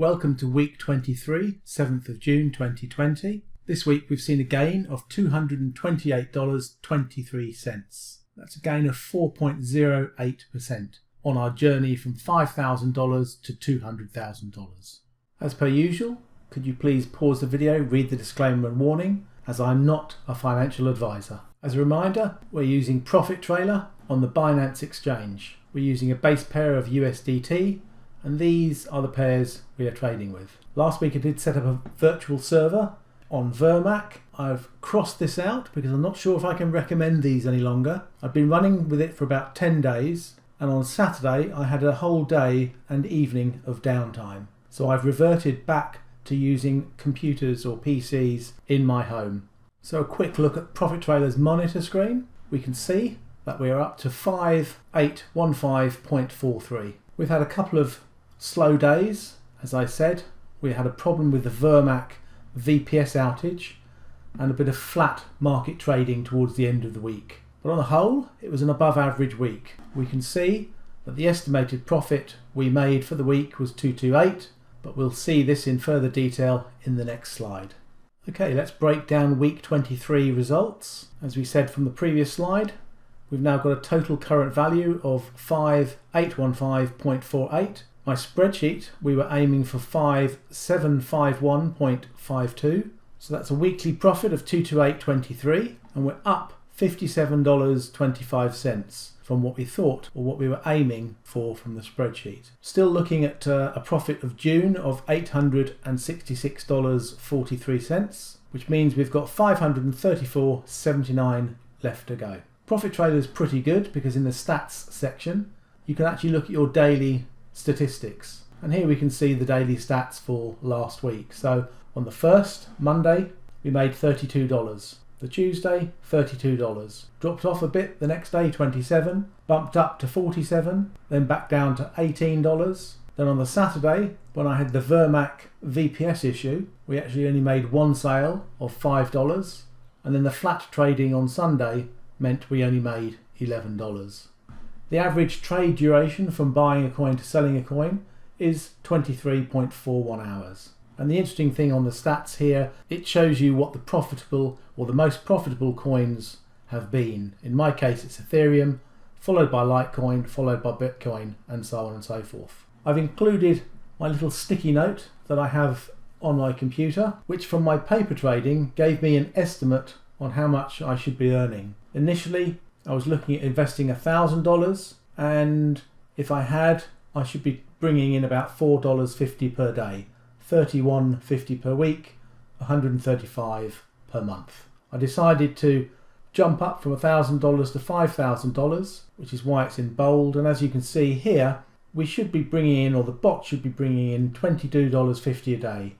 Welcome to week 23, 7th of June 2020. This week we've seen a gain of $228.23. That's a gain of 4.08% on our journey from $5,000 to $200,000. As per usual, could you please pause the video, read the disclaimer and warning, as I'm not a financial advisor. As a reminder, we're using Profit Trailer on the Binance Exchange. We're using a base pair of USDT, and these are the pairs we are trading with. Last week I did set up a virtual server on Vermac. I've crossed this out because I'm not sure if I can recommend these any longer. I've been running with it for about 10 days, and on Saturday I had a whole day and evening of downtime. So I've reverted back to using computers or PCs in my home. So a quick look at Profit Trailer's monitor screen. We can see that we are up to 5815.43. We've had a couple of slow days, as I said. We had a problem with the Vermac VPS outage and a bit of flat market trading towards the end of the week. But on the whole, it was an above average week. We can see that the estimated profit we made for the week was 228, but we'll see this in further detail in the next slide. Okay, let's break down week 23 results. As we said from the previous slide, we've now got a total current value of 5815.48. My spreadsheet, we were aiming for 5751.52. So that's a weekly profit of 228.23, and we're up $57.25 from what we thought, or what we were aiming for from the spreadsheet. Still looking at a profit of June of $866.43, which means we've got $534.79 left to go. Profit Trailer is pretty good because in the stats section, you can actually look at your daily statistics. And here we can see the daily stats for last week. So on the first, Monday, we made $32. The Tuesday, $32. Dropped off a bit the next day, $27. Bumped up to $47. Then back down to $18. Then on the Saturday, when I had the Vermac VPS issue, we actually only made one sale of $5. And then the flat trading on Sunday meant we only made $11. The average trade duration from buying a coin to selling a coin is 23.41 hours. And the interesting thing on the stats here, it shows you what the profitable or the most profitable coins have been. In my case, it's Ethereum, followed by Litecoin, followed by Bitcoin, and so on and so forth. I've included my little sticky note that I have on my computer, which from my paper trading gave me an estimate on how much I should be earning. Initially, I was looking at investing $1,000, and if I had, I should be bringing in about $4.50 per day, $31.50 per week, $135 per month. I decided to jump up from $1,000 to $5,000, which is why it's in bold. And as you can see here, we should be bringing in, or the bot should be bringing in $22.50 a day,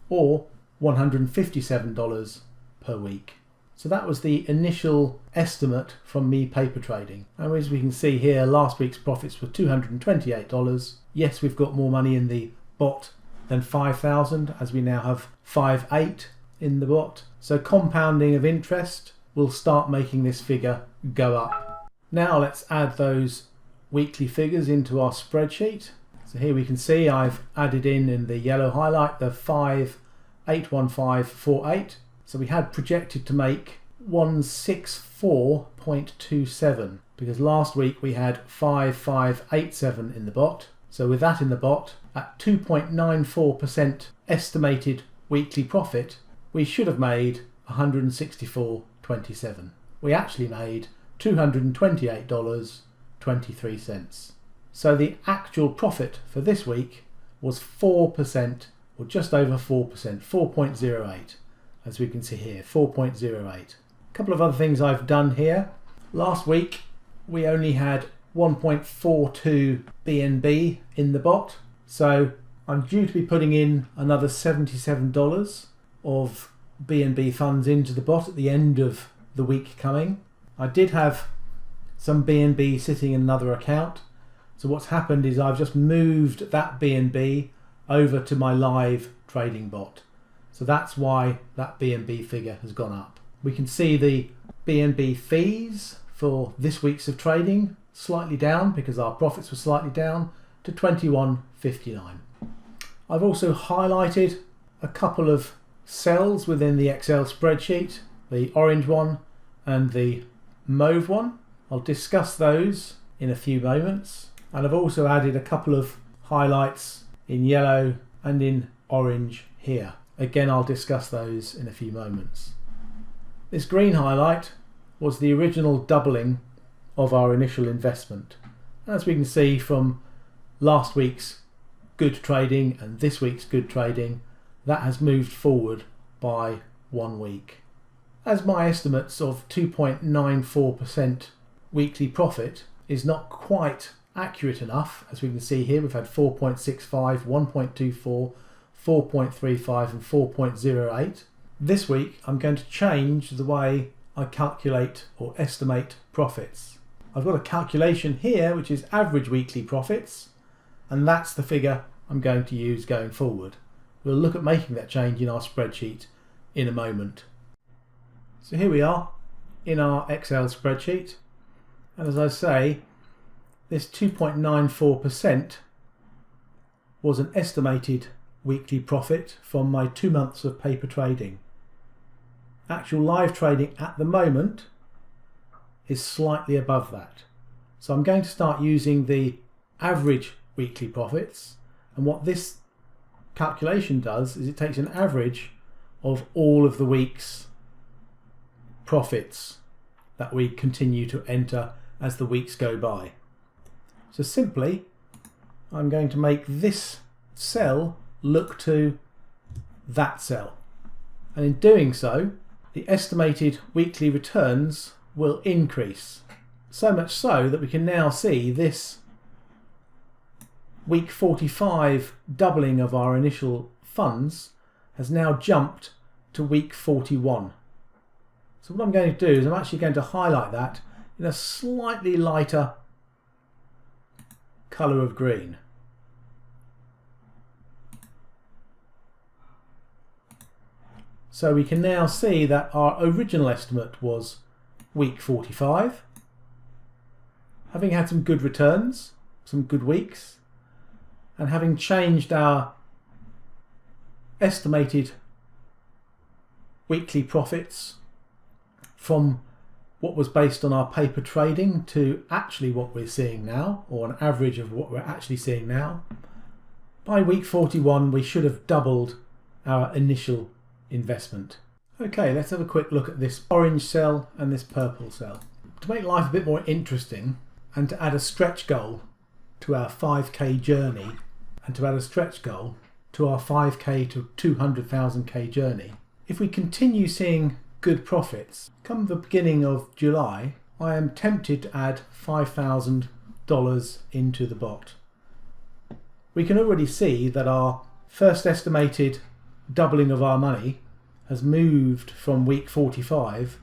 or $157 per week. So that was the initial estimate from me paper trading. And as we can see here, last week's profits were $228. Yes, we've got more money in the bot than 5,000, as we now have 5.8 in the bot. So compounding of interest will start making this figure go up. Now let's add those weekly figures into our spreadsheet. So here we can see I've added in the yellow highlight the 581548. So we had projected to make 164.27 because last week we had 5587 in the bot. So with that in the bot, at 2.94% estimated weekly profit, we should have made 164.27. We actually made $228.23. So the actual profit for this week was 4%, or just over 4%, 4.08. As we can see here, 4.08. A couple of other things I've done here. Last week, we only had 1.42 BNB in the bot. So I'm due to be putting in another $77 of BNB funds into the bot at the end of the week coming. I did have some BNB sitting in another account. So what's happened is I've just moved that BNB over to my live trading bot. So that's why that BNB figure has gone up. We can see the BNB fees for this week's of trading slightly down because our profits were slightly down to $21.59. I've also highlighted a couple of cells within the Excel spreadsheet, the orange one and the mauve one. I'll discuss those in a few moments. And I've also added a couple of highlights in yellow and in orange here. Again, I'll discuss those in a few moments. This green highlight was the original doubling of our initial investment. As we can see from last week's good trading and this week's good trading, that has moved forward by 1 week. As my estimates of 2.94% weekly profit is not quite accurate enough, as we can see here, we've had 4.65, 1.24, 4.35 and 4.08. This week I'm going to change the way I calculate or estimate profits. I've got a calculation here which is average weekly profits, and that's the figure I'm going to use going forward. We'll look at making that change in our spreadsheet in a moment. So here we are in our Excel spreadsheet, and as I say, this 2.94% was an estimated weekly profit from my 2 months of paper trading. Actual live trading at the moment is slightly above that. So I'm going to start using the average weekly profits, and what this calculation does is it takes an average of all of the week's profits that we continue to enter as the weeks go by. So simply I'm going to make this cell look to that cell, and in doing so the estimated weekly returns will increase, so much so that we can now see this week 45 doubling of our initial funds has now jumped to week 41. So what I'm going to do is I'm actually going to highlight that in a slightly lighter colour of green. So we can now see that our original estimate was week 45. Having had some good returns, some good weeks, and having changed our estimated weekly profits from what was based on our paper trading to actually what we're seeing now, or an average of what we're actually seeing now, by week 41 we should have doubled our initial investment. Okay, let's have a quick look at this orange cell and this purple cell. To make life a bit more interesting and to add a stretch goal to our 5k journey and to add a stretch goal to our 5k to 200,000k journey, if we continue seeing good profits, come the beginning of July, I am tempted to add $5,000 into the bot. We can already see that our first estimated doubling of our money has moved from week 45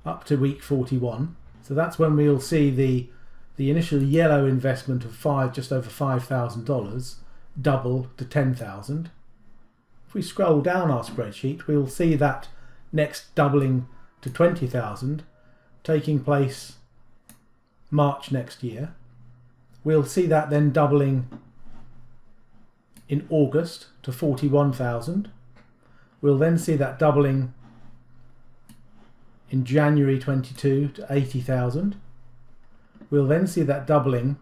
up to week 41. So that's when we'll see the initial yellow investment of just over $5,000 double to 10,000. If we scroll down our spreadsheet, we'll see that next doubling to 20,000 taking place March next year. We'll see that then doubling in August to 41,000. We'll then see that doubling in January 22 to 80,000. We'll then see that doubling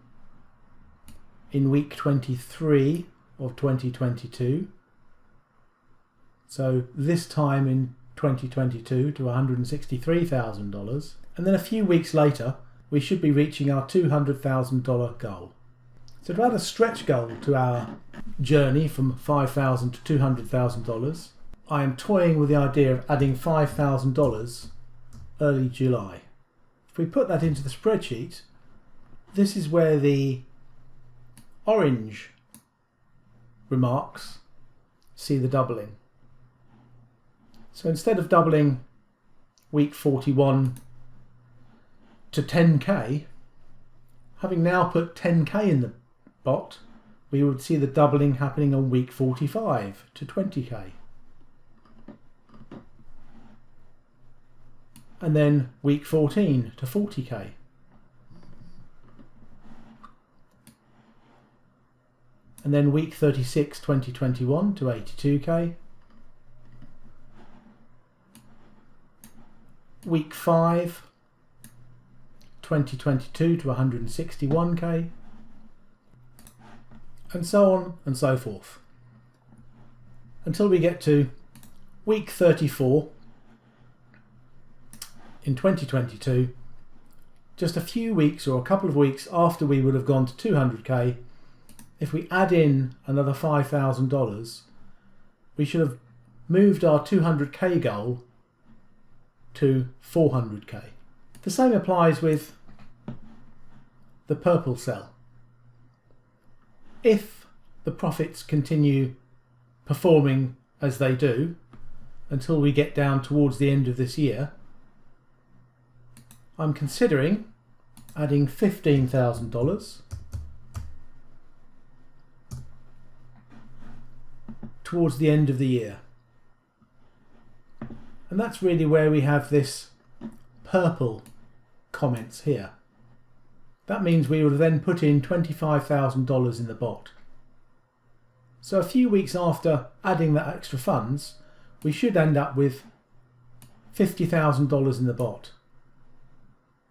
in week 23 of 2022. So this time in 2022 to $163,000. And then a few weeks later, we should be reaching our $200,000 goal. So to add a stretch goal to our journey from $5,000 to $200,000, I am toying with the idea of adding $5,000 early July. If we put that into the spreadsheet, this is where the orange remarks see the doubling. So instead of doubling week 41 to 10k, having now put 10k in the bot, we would see the doubling happening on week 45 to 20k. And then week 14 to 40k. and then week 36 2021 to 82k, week 5 2022 to 161k, and so on and so forth, until we get to week 34 in 2022, just a few weeks or a couple of weeks after we would have gone to 200k. If we add in another $5,000, we should have moved our 200k goal to 400k. The same applies with the purple cell. If the profits continue performing as they do until we get down towards the end of this year, I'm considering adding $15,000 towards the end of the year. And that's really where we have this purple comments here. That means we would then put in $25,000 in the bot. So a few weeks after adding that extra funds, we should end up with $50,000 in the bot.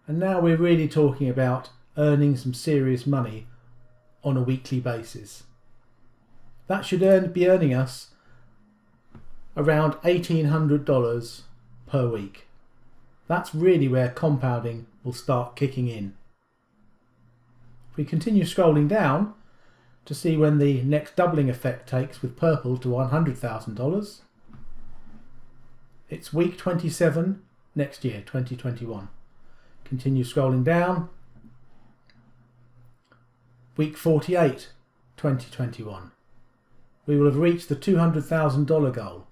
And now we're really talking about earning some serious money on a weekly basis. That should be earning us around $1,800 per week. That's really where compounding will start kicking in. If we continue scrolling down to see when the next doubling effect takes with purple to $100,000, it's week 27 next year, 2021. Continue scrolling down. Week 48, 2021. We will have reached the $200,000 goal,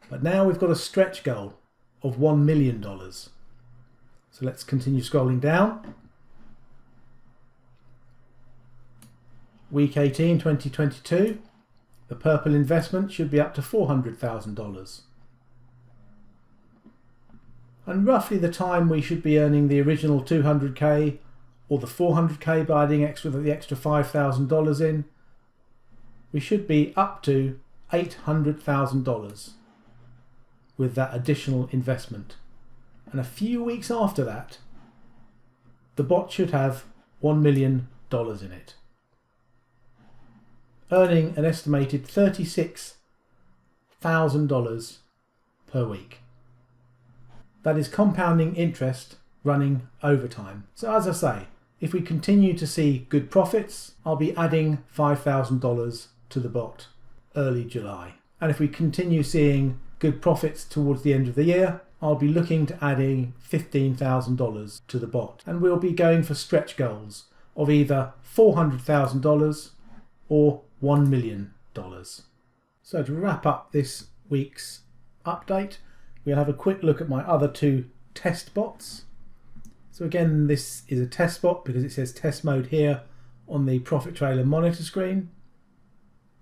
but now we've got a stretch goal of $1 million. So let's continue scrolling down. Week 18, 2022. The purple investment should be up to $400,000. And roughly the time we should be earning the original 200k or the 400k by adding the extra $5,000 in, we should be up to $800,000 with that additional investment. And a few weeks after that, the bot should have $1 million in it, earning an estimated $36,000 per week. That is compounding interest running overtime. So as I say, if we continue to see good profits, I'll be adding $5,000 to the bot early July. And if we continue seeing good profits towards the end of the year, I'll be looking to adding $15,000 to the bot. And we'll be going for stretch goals of either $400,000 or $1 million. So to wrap up this week's update, we'll have a quick look at my other two test bots. So again, this is a test bot because it says test mode here on the profit trailer monitor screen.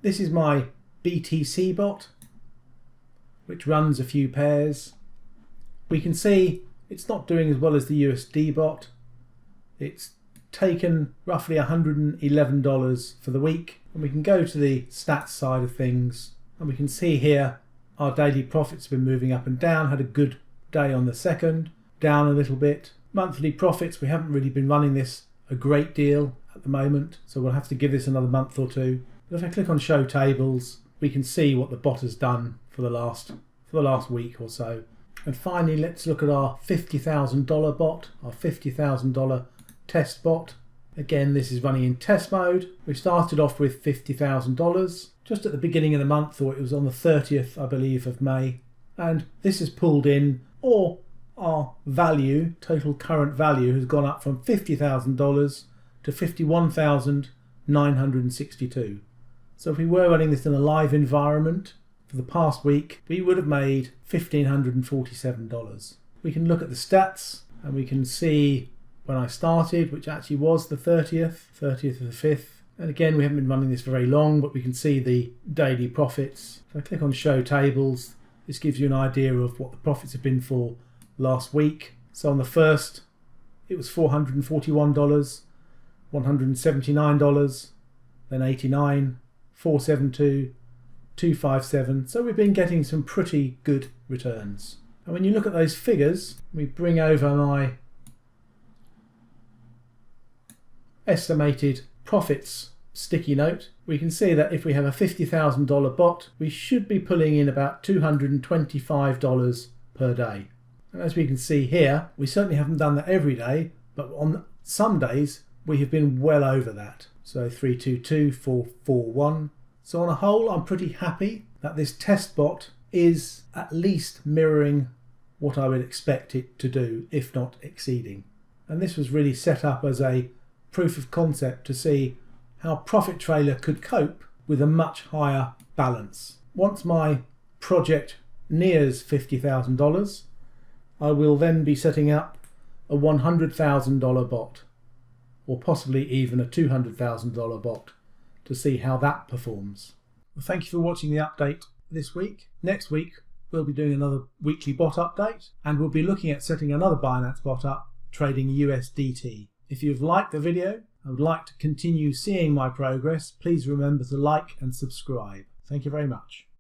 This is my BTC bot, which runs a few pairs. We can see it's not doing as well as the USD bot. It's taken roughly $111 for the week. And we can go to the stats side of things and we can see here our daily profits have been moving up and down. Had a good day on the 2nd, down a little bit. Monthly profits, we haven't really been running this a great deal at the moment, so we'll have to give this another month or two. But if I click on show tables, we can see what the bot has done for the last week or so. And finally, let's look at our $50,000 bot, our $50,000 test bot. Again, this is running in test mode. We started off with $50,000 just at the beginning of the month, or it was on the 30th, I believe, of May. And this has pulled in, or our value, total current value, has gone up from $50,000 to $51,962. So if we were running this in a live environment for the past week, we would have made $1,547. We can look at the stats and we can see when I started, which actually was the 30th of the 5th. And again, we haven't been running this for very long, but we can see the daily profits. If I click on show tables, this gives you an idea of what the profits have been for last week. So on the 1st, it was $441, $179, then $89, 472, 257. So we've been getting some pretty good returns. And when you look at those figures, we bring over my estimated profits sticky note. We can see that if we have a $50,000 bot, we should be pulling in about $225 per day. And as we can see here, we certainly haven't done that every day, but on some days we have been well over that. So 322, 441. So on a whole, I'm pretty happy that this test bot is at least mirroring what I would expect it to do, if not exceeding. And this was really set up as a proof of concept to see how Profit Trailer could cope with a much higher balance. Once my project nears $50,000, I will then be setting up a $100,000 bot, or possibly even a $200,000 bot, to see how that performs. Well, thank you for watching the update this week. Next week we'll be doing another weekly bot update, and we'll be looking at setting another Binance bot up trading USDT. If you've liked the video and would like to continue seeing my progress, please remember to like and subscribe. Thank you very much.